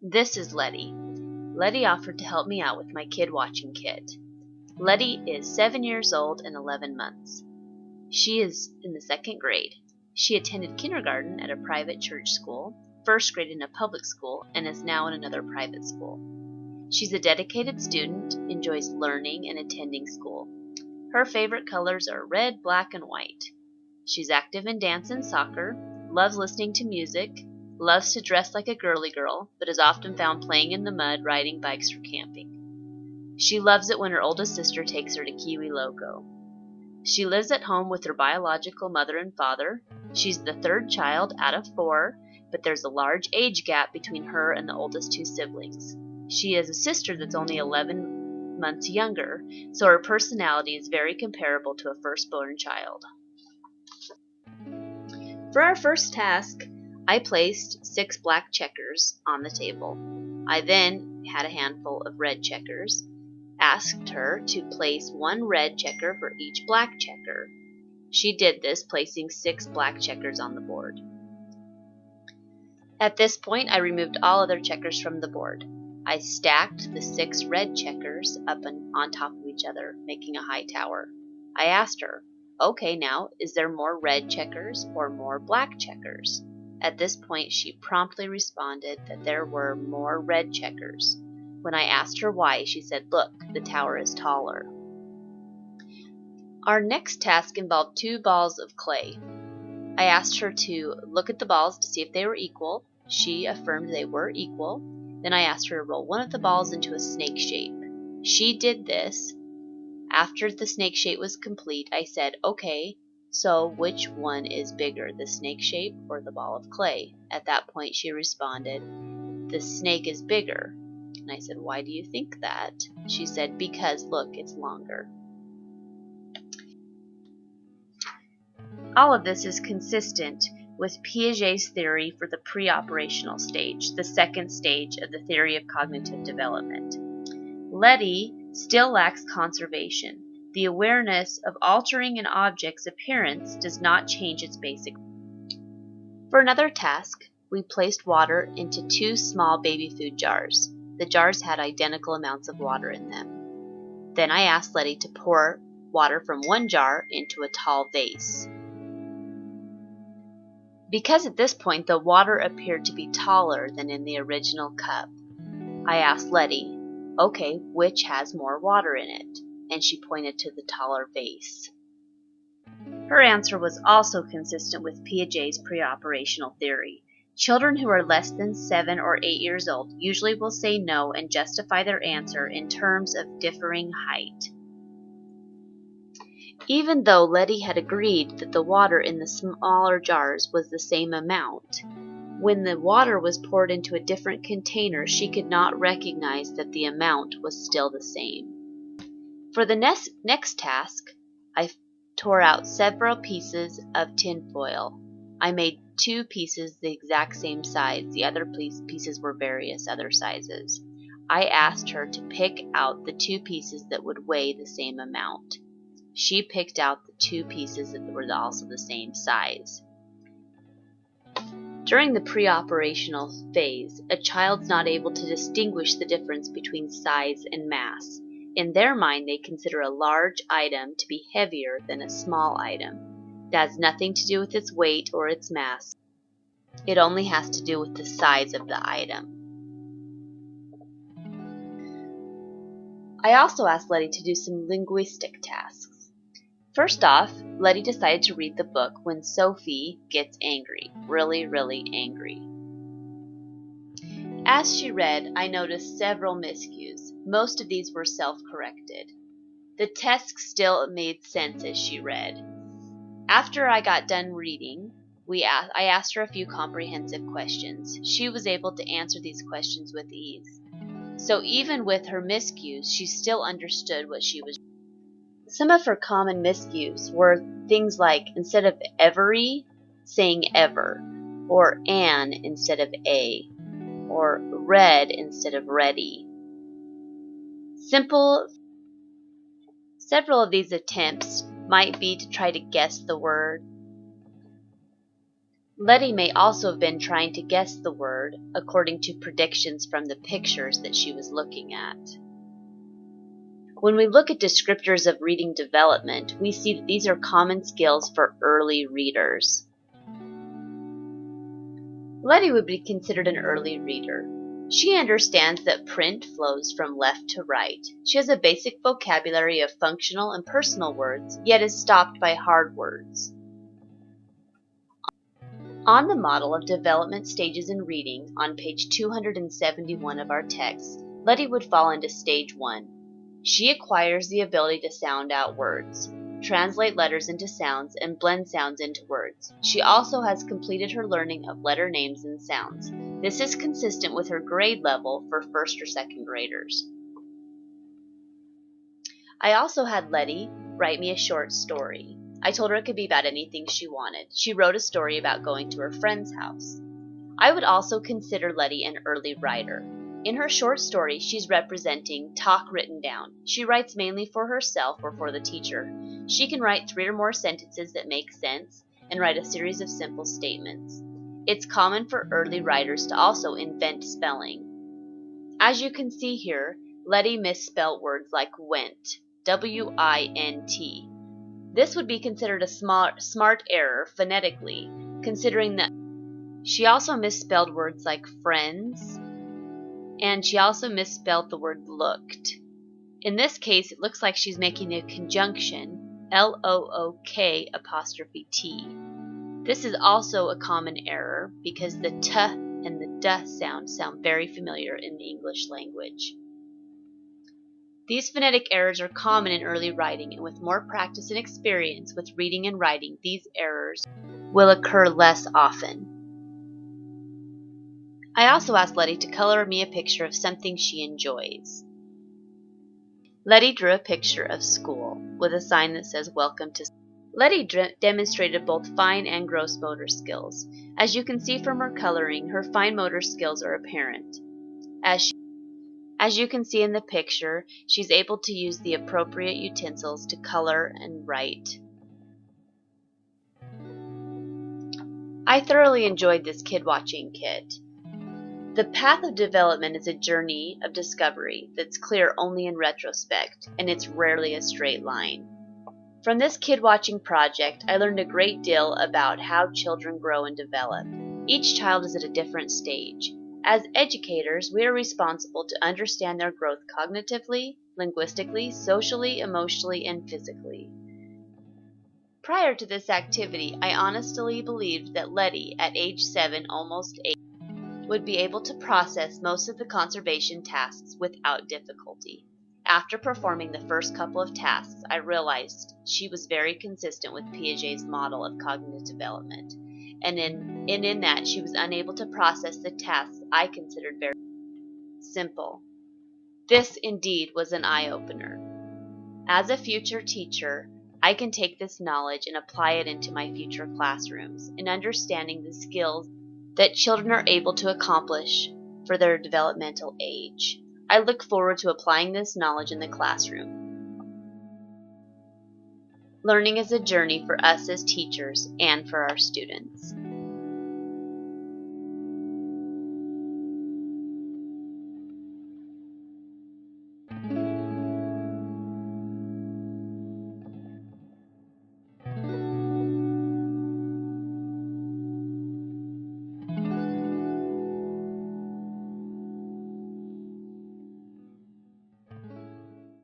This is Lettie. Lettie offered to help me out with my kid watching kit. Lettie is 7 years old and 11 months. She is in the 2nd grade. She attended kindergarten at a private church school, 1st grade in a public school, and is now in another private school. She's a dedicated student, enjoys learning and attending school. Her favorite colors are red, black, and white. She's active in dance and soccer, loves listening to music, loves to dress like a girly girl, but is often found playing in the mud, riding bikes, or camping. She loves it when her oldest sister takes her to Kiwi Loco. She lives at home with her biological mother and father. She's the 3rd child out of 4, but there's a large age gap between her and the oldest 2 siblings. She has a sister that's only 11 months younger, so her personality is very comparable to a firstborn child. For our first task, I placed 6 black checkers on the table. I then had a handful of red checkers, asked her to place 1 red checker for each black checker. She did this, placing 6 black checkers on the board. At this point, I removed all other checkers from the board. I stacked the 6 red checkers up on top of each other, making a high tower. I asked her, "Okay, now, is there more red checkers or more black checkers?" At this point, she promptly responded that there were more red checkers. When I asked her why, she said, "Look, the tower is taller." Our next task involved 2 balls of clay. I asked her to look at the balls to see if they were equal. She affirmed they were equal. Then I asked her to roll one of the balls into a snake shape. She did this. After the snake shape was complete, I said, "Okay, so which one is bigger, the snake shape or the ball of clay?" At that point, she responded, "The snake is bigger." And I said, "Why do you think that?" She said, "Because, look, it's longer." All of this is consistent with Piaget's theory for the pre-operational stage, the 2nd stage of the theory of cognitive development. Lettie still lacks conservation. The awareness of altering an object's appearance does not change its basic. For another task, we placed water into 2 small baby food jars. The jars had identical amounts of water in them. Then I asked Lettie to pour water from 1 jar into a tall vase. Because at this point the water appeared to be taller than in the original cup, I asked Lettie, "Okay, which has more water in it?" And she pointed to the taller vase. Her answer was also consistent with Piaget's pre-operational theory. Children who are less than 7 or 8 years old usually will say no and justify their answer in terms of differing height. Even though Lettie had agreed that the water in the smaller jars was the same amount, when the water was poured into a different container, she could not recognize that the amount was still the same. For the next task, I tore out several pieces of tinfoil. I made 2 pieces the exact same size. The other pieces were various other sizes. I asked her to pick out the 2 pieces that would weigh the same amount. She picked out the 2 pieces that were also the same size. During the pre-operational phase, a child's not able to distinguish the difference between size and mass. In their mind, they consider a large item to be heavier than a small item. That has nothing to do with its weight or its mass. It only has to do with the size of the item. I also asked Lettie to do some linguistic tasks. First off, Lettie decided to read the book When Sophie Gets Angry, really, really angry. As she read, I noticed several miscues. Most of these were self-corrected. The text still made sense as she read. After I got done reading, I asked her a few comprehensive questions. She was able to answer these questions with ease. So even with her miscues, she still understood what she was reading. Some of her common miscues were things like, instead of every, saying ever, or an instead of a, or red instead of ready. Several of these attempts might be to try to guess the word, Lettie may also have been trying to guess the word according to predictions from the pictures that she was looking at. When we look at descriptors of reading development, we see that these are common skills for early readers. Lettie would be considered an early reader. She understands that print flows from left to right. She has a basic vocabulary of functional and personal words, yet is stopped by hard words. On the model of development stages in reading, on page 271 of our text, Lettie would fall into stage 1. She acquires the ability to sound out words, translate letters into sounds, and blend sounds into words. She also has completed her learning of letter names and sounds. This is consistent with her grade level for first or second graders. I also had Lettie write me a short story. I told her it could be about anything she wanted. She wrote a story about going to her friend's house. I would also consider Lettie an early writer. In her short story, she's representing talk written down. She writes mainly for herself or for the teacher. She can write 3 or more sentences that make sense and write a series of simple statements. It's common for early writers to also invent spelling. As you can see here, Lettie misspelled words like went, W-I-N-T. This would be considered a smart error phonetically, considering that she also misspelled words like friends, and she also misspelled the word looked. In this case, it looks like she's making a conjunction, L-O-O-K apostrophe T. This is also a common error because the T and the D sound very familiar in the English language. These phonetic errors are common in early writing, and with more practice and experience with reading and writing, these errors will occur less often. I also asked Lettie to color me a picture of something she enjoys. Lettie drew a picture of school with a sign that says "Welcome to School." Lettie demonstrated both fine and gross motor skills. As you can see from her coloring, her fine motor skills are apparent. As you can see in the picture, she's able to use the appropriate utensils to color and write. I thoroughly enjoyed this kid watching kit. The path of development is a journey of discovery that's clear only in retrospect, and it's rarely a straight line. From this kid watching project, I learned a great deal about how children grow and develop. Each child is at a different stage. As educators, we are responsible to understand their growth cognitively, linguistically, socially, emotionally, and physically. Prior to this activity, I honestly believed that Lettie, at age 7, almost 8, would be able to process most of the conservation tasks without difficulty. After performing the first couple of tasks, I realized she was very consistent with Piaget's model of cognitive development. And in that, she was unable to process the tasks I considered very simple. This indeed was an eye-opener. As a future teacher, I can take this knowledge and apply it into my future classrooms in understanding the skills that children are able to accomplish for their developmental age. I look forward to applying this knowledge in the classroom. Learning is a journey for us as teachers and for our students.